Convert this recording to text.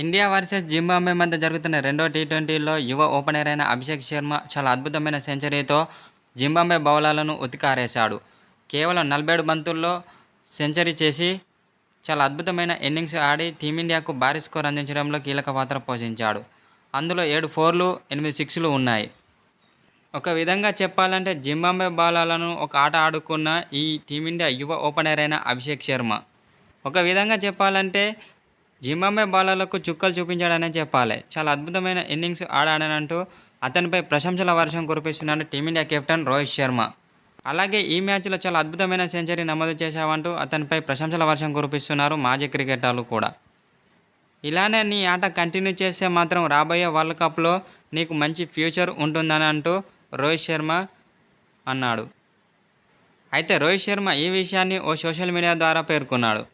India versus Zimbabwe మధ్య జరుగుతున్న రెండో టీ20లో యువ ఓపెనర్ అయిన అభిషేక్ శర్మ చాలా అద్భుతమైన సెంచరీతో జింబాబ్వే బౌలర్లను ఉతికారేశాడు. కేవలం 47 బంతుల్లో సెంచరీ చేసి చాలా అద్భుతమైన ఇన్నింగ్స్ ఆడి టీమిండియాకు భారీ స్కోర్ అందించడంలో కీలక పాత్ర పోషించాడు. అందులో 7 ఫోర్లు, 8 సిక్స్లు ఉన్నాయి. ఒక విధంగా చెప్పాలంటే జింబాబ్వే బౌలర్లను ఒక ఆట ఆడుకున్న ఈ టీమిండియా యువ ఓపెనర్ అయిన అభిషేక్ శర్మ. ఒక విధంగా చెప్పాలంటే జింబాబ్వే బౌలర్లకు చుక్కలు చూపించాడనే చెప్పాలి. చాలా అద్భుతమైన ఇన్నింగ్స్ ఆడాడనంటూ అతనిపై ప్రశంసల వర్షం కురిపిస్తున్నాడు టీమిండియా కెప్టెన్ రోహిత్ శర్మ. అలాగే ఈ మ్యాచ్లో చాలా అద్భుతమైన సెంచరీ నమోదు చేశావంటూ అతనిపై ప్రశంసల వర్షం కురిపిస్తున్నారు మాజీ క్రికెటర్లు కూడా. ఇలానే నీ ఆట కంటిన్యూ చేస్తే మాత్రం రాబోయే వరల్డ్ కప్లో నీకు మంచి ఫ్యూచర్ ఉంటుందని అంటూ రోహిత్ శర్మ అన్నాడు. అయితే రోహిత్ శర్మ ఈ విషయాన్ని ఓ సోషల్ మీడియా ద్వారా పేర్కొన్నాడు.